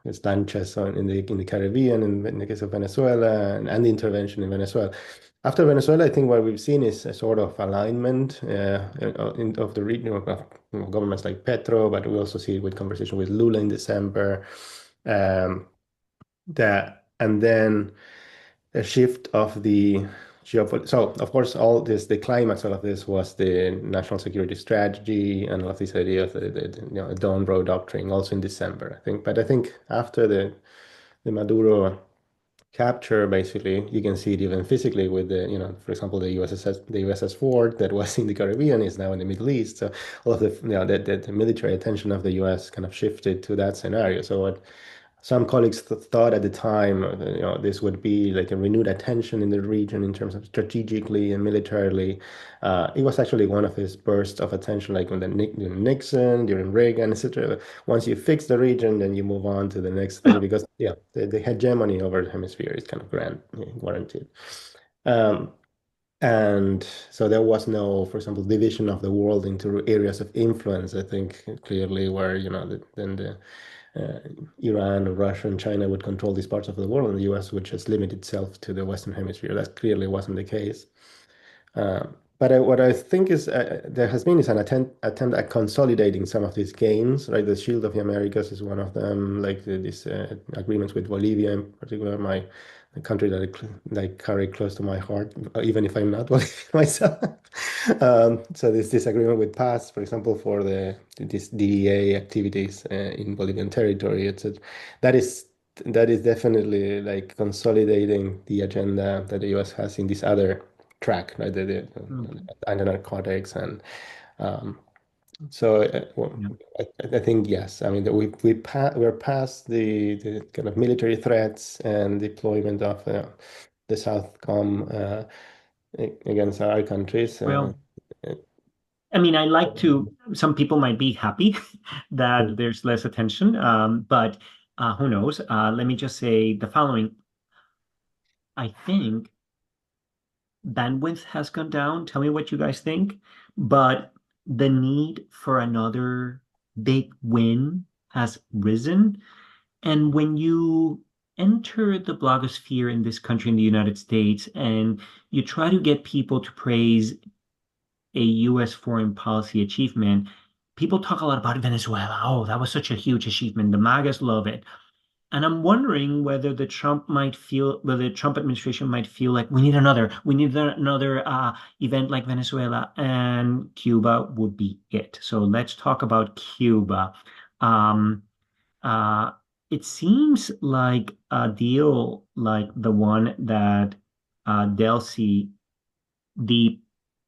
lanchas in the Caribbean, in the case of Venezuela, and the intervention in Venezuela. After Venezuela, I think what we've seen is a sort of alignment of the region of governments like Petro, but we also see it with conversation with Lula in December. Um, and then a shift of the geopolitics. So, of course, all this, the climax of this was the national security strategy and all of these ideas, the Dawn Road doctrine, also in December, I think. But I think after the Maduro capture, basically, you can see it even physically with the, for example, the USS Ford that was in the Caribbean is now in the Middle East. So all of the military attention of the US kind of shifted to that scenario. So what some colleagues thought at the time, this would be like a renewed attention in the region in terms of strategically and militarily. It was actually one of his bursts of attention, like when during Nixon, during Reagan, etc. Once you fix the region, then you move on to the next thing because, yeah, the hegemony over the hemisphere is kind of guaranteed. Um, and so there was no, for example, division of the world into areas of influence. I think clearly where, then the uh, Iran, Russia, and China would control these parts of the world, and the US would just limit itself to the Western Hemisphere. That clearly wasn't the case. But what I think is there has been is an attempt at consolidating some of these gains, right? The Shield of the Americas is one of them, like these agreements with Bolivia in particular, the country that I carry close to my heart, even if I'm not Bolivian myself. So this agreement with Paz, for example, for this DEA activities in Bolivian territory, etc. That is that is definitely like consolidating the agenda that the US has in this other track, right? Anti-narcotics and um, so well, Yeah. I think yes. I mean we're past the kind of military threats and deployment of the Southcom against our countries. Well, I mean, some people might be happy that there's less attention, but who knows? Let me just say the following. I think bandwidth has gone down. Tell me what you guys think. But the need for another big win has risen. And when you enter the blogosphere in this country, in the United States, and you try to get people to praise a US foreign policy achievement, people talk a lot about Venezuela. Oh, that was such a huge achievement. The MAGAs love it. And I'm wondering whether the Trump administration might feel like we need another event like Venezuela, and Cuba would be it. So let's talk about Cuba. Um, uh, it seems like a deal like the one that Delcy, the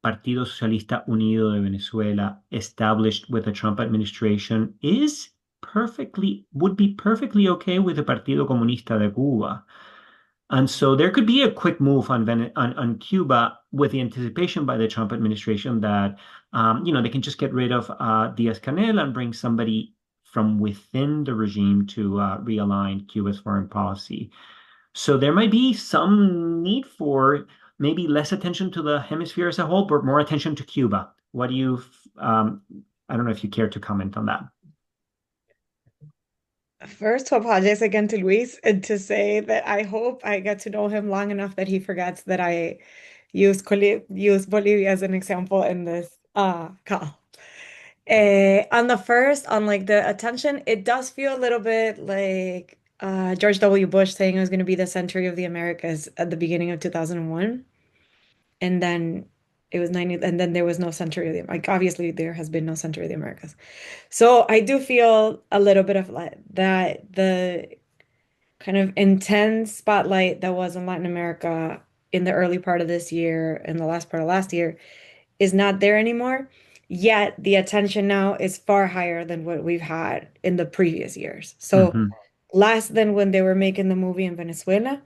Partido Socialista Unido de Venezuela, established with the Trump administration would be perfectly okay with the Partido Comunista de Cuba. And so there could be a quick move on Cuba with the anticipation by the Trump administration that they can just get rid of Diaz-Canel and bring somebody from within the regime to realign Cuba's foreign policy. So there might be some need for maybe less attention to the hemisphere as a whole, but more attention to Cuba. What do you, I don't know if you care to comment on that. First, to apologize again to Luis and to say that I hope I get to know him long enough that he forgets that I use Bolivia as an example in this call. On the first, on like the attention, it does feel a little bit like George W. Bush saying it was going to be the century of the Americas at the beginning of 2001. And then it was 90, and then there was no century of the, like, obviously there has been no century of the Americas. So I do feel a little bit of like that the kind of intense spotlight that was in Latin America in the early part of this year and the last part of last year is not there anymore. Yet the attention now is far higher than what we've had in the previous years. So less than when they were making the movie in Venezuela,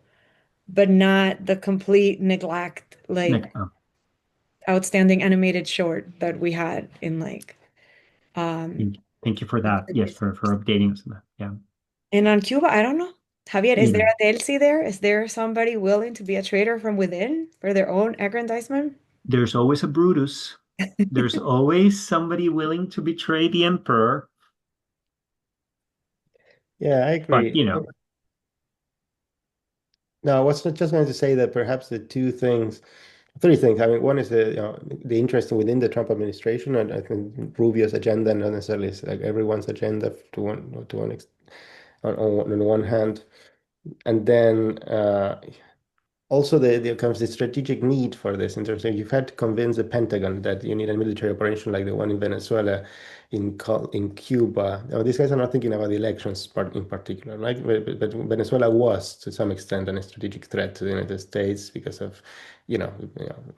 but not the complete neglect, like outstanding animated short that we had in like Thank you for that. Yes, for updating us on that. Yeah. And on Cuba, I don't know. Javier, is there a Delcy there? Is there somebody willing to be a traitor from within for their own aggrandizement? There's always a Brutus. There's always somebody willing to betray the emperor. Yeah, I agree. But, no, I was just going to say that perhaps three things. I mean, one is the interest within the Trump administration, and I think Rubio's agenda not necessarily is like everyone's agenda to one on one hand, and then also there comes the strategic need for this in terms of you've had to convince the Pentagon that you need a military operation like the one in Venezuela, in Cuba. Now, these guys are not thinking about the elections part in particular, right? But Venezuela was to some extent a strategic threat to the United States because of,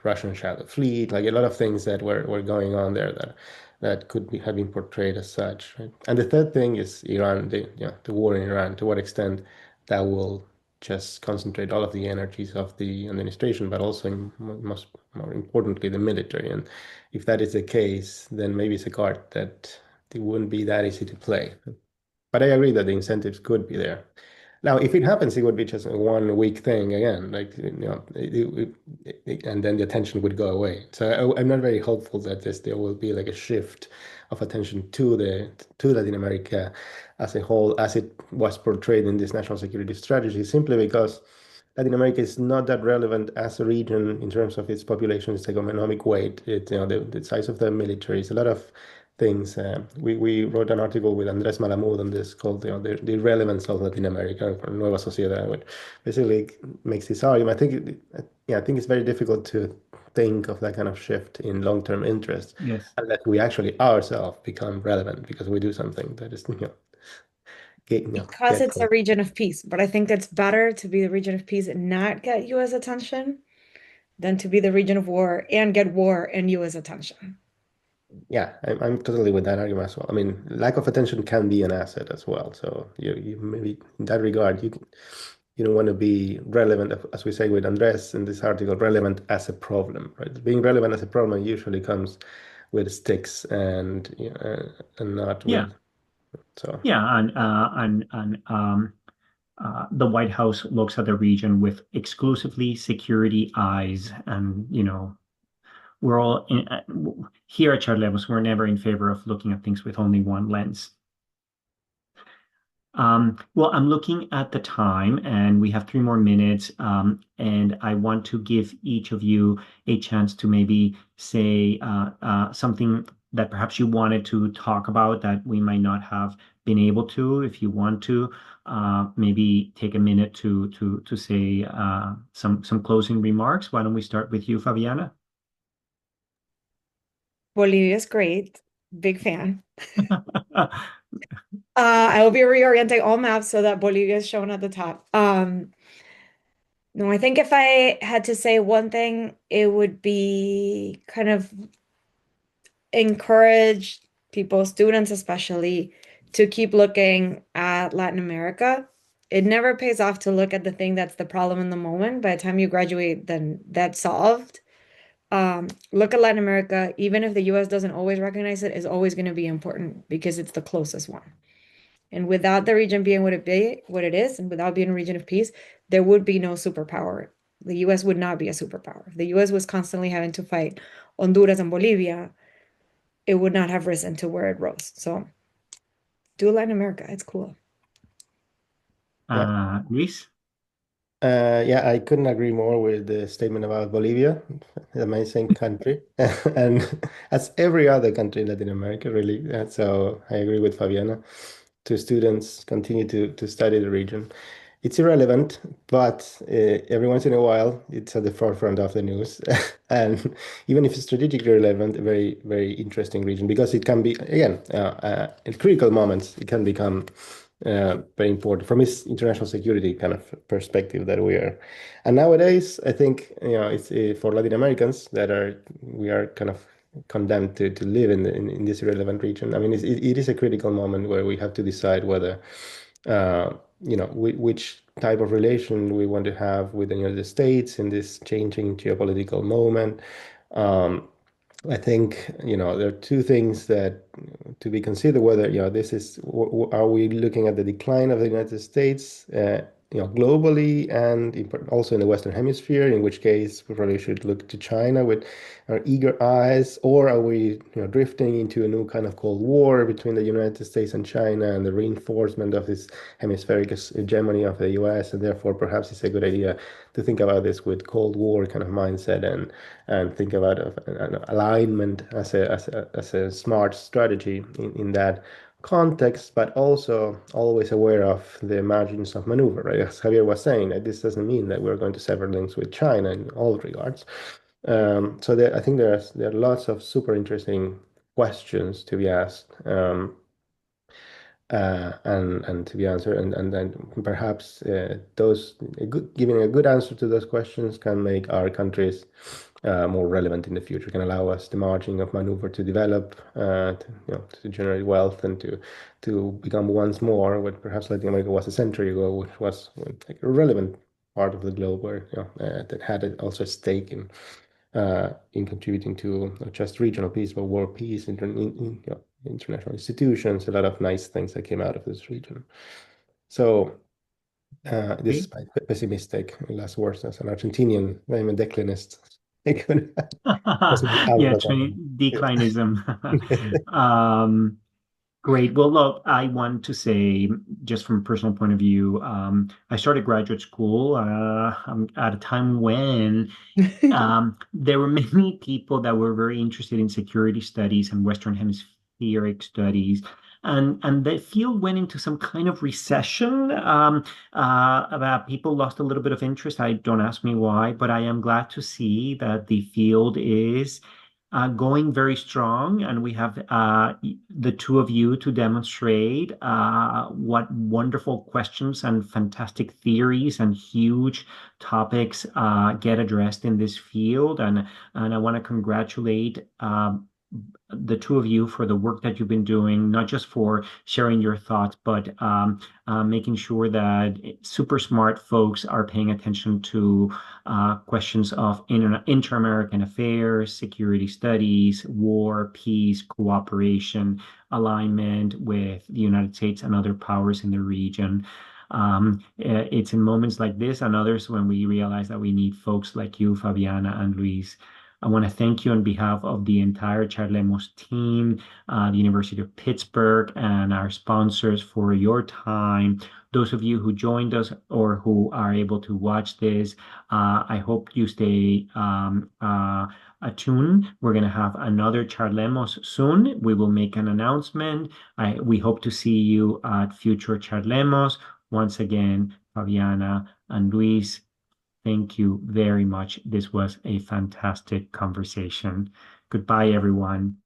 Russian shadow fleet, like a lot of things that were going on there that could have been portrayed as such, right? And the third thing is Iran, the war in Iran. To what extent that will just concentrate all of the energies of the administration, but also most more importantly, the military. And if that is the case, then maybe it's a card that it wouldn't be that easy to play. But I agree that the incentives could be there. Now, if it happens, it would be just a 1 week thing again, like and then the attention would go away. So I'm not very hopeful that there will be like a shift of attention to Latin America as a whole, as it was portrayed in this national security strategy, simply because Latin America is not that relevant as a region in terms of its population, its economic weight, the size of the military. It's a lot of things. We wrote an article with Andres Malamud on this called the relevance of Latin America for Nueva Sociedad, which basically makes this argument. I think it's very difficult to think of that kind of shift in long-term interest Yes. unless we actually ourselves become relevant because we do something that is, Because it's a region of peace. But I think it's better to be the region of peace and not get US attention than to be the region of war and get war and US attention. Yeah, I'm totally with that argument as well. I mean, lack of attention can be an asset as well. So you maybe in that regard, you don't want to be relevant, as we say with Andres in this article, relevant as a problem, right? Being relevant as a problem usually comes with sticks and not Yeah. with so. Yeah, the White House looks at the region with exclusively security eyes, and we're all here at Charlemos. We're never in favor of looking at things with only one lens. Well, I'm looking at the time, and we have 3 more minutes, and I want to give each of you a chance to maybe say something that perhaps you wanted to talk about that we might not have been able to. If you want to, maybe take a minute to say some closing remarks. Why don't we start with you, Fabiana? Bolivia's great. Big fan. I will be reorienting all maps so that Bolivia is shown at the top. No, I think if I had to say one thing, it would be kind of encourage people, students especially, to keep looking at Latin America. It never pays off to look at the thing that's the problem in the moment. By the time you graduate, then that's solved. Look at Latin America, even if the US doesn't always recognize it, is always going to be important because it's the closest one. And without the region being what it is, and without being a region of peace, there would be no superpower. The US would not be a superpower. If the US was constantly having to fight Honduras and Bolivia, it would not have risen to where it rose. So do Latin America. It's cool. Luis? Yeah, I couldn't agree more with the statement about Bolivia, an amazing country, and as every other country in Latin America, really. So I agree with Fabiana. To students, continue to study the region. It's irrelevant, but every once in a while, it's at the forefront of the news. And even if it's strategically relevant, a very, very interesting region because it can be, again, in critical moments, it can become very important from its international security kind of perspective that we are. And nowadays, I think, it's for Latin Americans we are kind of condemned to live in this irrelevant region. I mean, it is a critical moment where we have to decide whether, which type of relation we want to have with the United States in this changing geopolitical moment. I think, there are two things that to be considered whether, this is, are we looking at the decline of the United States, globally and also in the Western Hemisphere, in which case we probably should look to China with our eager eyes, or are we, drifting into a new kind of Cold War between the United States and China and the reinforcement of this hemispheric hegemony of the US, and therefore perhaps it's a good idea to think about this with Cold War kind of mindset and think about an alignment as a smart strategy in that context, but also always aware of the margins of maneuver, right? As Javier was saying, that this doesn't mean that we're going to sever links with China in all regards. So I think there are lots of super interesting questions to be asked. And to be answered, and then perhaps giving a good answer to those questions can make our countries more relevant in the future, can allow us the margin of maneuver to develop, to generate wealth, and to become once more what perhaps Latin America was a century ago, which was like a relevant part of the globe where that had also a stake in contributing to not just regional peace, but world peace, international institutions, a lot of nice things that came out of this region. So this is my pessimistic last words as an Argentinian. I'm a declinist. Yeah, declinism. Great. Well, look, I want to say, just from a personal point of view, I started graduate school at a time when there were many people that were very interested in security studies and Western Hemispheric studies. And the field went into some kind of recession. About people lost a little bit of interest. Don't ask me why, but I am glad to see that the field is going very strong, and we have the two of you to demonstrate what wonderful questions and fantastic theories and huge topics get addressed in this field. And I want to congratulate the two of you for the work that you've been doing, not just for sharing your thoughts, but making sure that super smart folks are paying attention to questions of inter-American affairs, security studies, war, peace, cooperation, alignment with the United States and other powers in the region. It's in moments like this and others when we realize that we need folks like you, Fabiana and Luis. I want to thank you on behalf of the entire Charlemos team, the University of Pittsburgh, and our sponsors for your time. Those of you who joined us or who are able to watch this, I hope you stay attuned. We're going to have another Charlemos soon. We will make an announcement. We hope to see you at future Charlemos. Once again, Fabiana and Luis, thank you very much. This was a fantastic conversation. Goodbye, everyone.